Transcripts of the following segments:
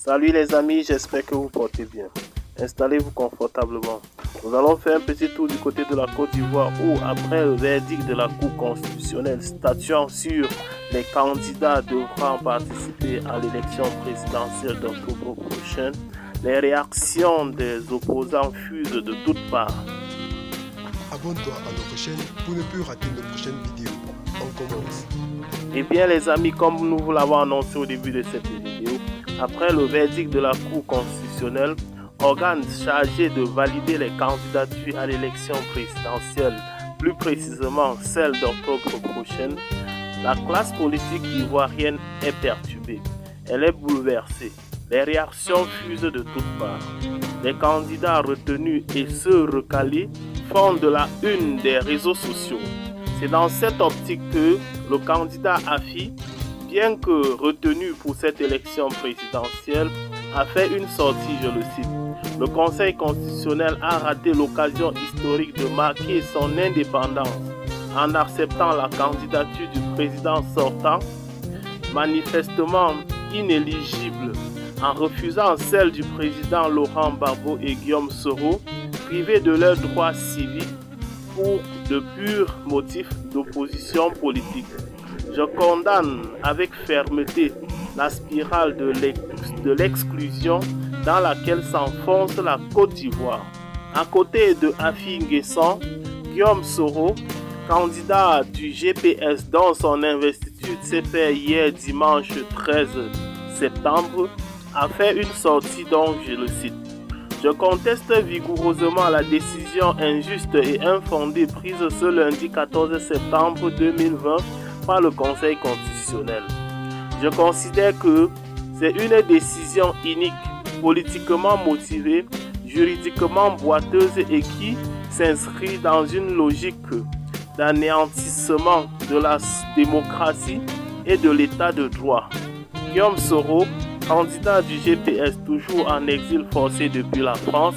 Salut les amis, j'espère que vous portez bien. Installez-vous confortablement. Nous allons faire un petit tour du côté de la Côte d'Ivoire où, après le verdict de la Cour constitutionnelle statuant sur les candidats devant participer à l'élection présidentielle d'octobre prochain, les réactions des opposants fusent de toutes parts. Abonne-toi à notre chaîne pour ne plus rater nos prochaines vidéos. On commence. Eh bien les amis, comme nous vous l'avons annoncé au début de cette vidéo, après le verdict de la Cour constitutionnelle, organe chargé de valider les candidatures à l'élection présidentielle, plus précisément celle d'octobre prochaine, la classe politique ivoirienne est perturbée. Elle est bouleversée. Les réactions fusent de toutes parts. Les candidats retenus et ceux recalés font de la une des réseaux sociaux. C'est dans cette optique que le candidat AFI, bien que retenu pour cette élection présidentielle, a fait une sortie, je le cite. Le Conseil constitutionnel a raté l'occasion historique de marquer son indépendance en acceptant la candidature du président sortant, manifestement inéligible, en refusant celle du président Laurent Gbagbo et Guillaume Soro, privés de leurs droits civiques pour de purs motifs d'opposition politique. Je condamne avec fermeté la spirale de l'exclusion dans laquelle s'enfonce la Côte d'Ivoire. À côté de Afi N'Guessan, Guillaume Soro, candidat du GPS dont son investiture s'est faite hier dimanche 13 septembre, a fait une sortie dont je le cite. Je conteste vigoureusement la décision injuste et infondée prise ce lundi 14 septembre 2020 par le Conseil constitutionnel. Je considère que c'est une décision inique, politiquement motivée, juridiquement boiteuse et qui s'inscrit dans une logique d'anéantissement de la démocratie et de l'état de droit. Guillaume Soro, candidat du GPS toujours en exil forcé depuis la France,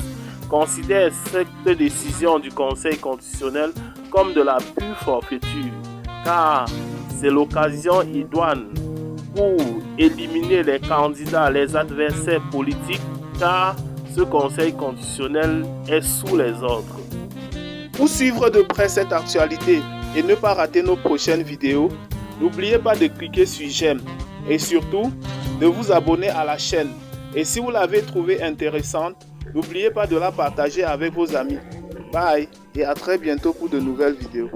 considère cette décision du Conseil constitutionnel comme de la pure forfaiture, car c'est l'occasion idoine pour éliminer les candidats, les adversaires politiques, car ce Conseil constitutionnel est sous les ordres. Pour suivre de près cette actualité et ne pas rater nos prochaines vidéos, n'oubliez pas de cliquer sur j'aime et surtout de vous abonner à la chaîne. Et si vous l'avez trouvée intéressante, n'oubliez pas de la partager avec vos amis. Bye et à très bientôt pour de nouvelles vidéos.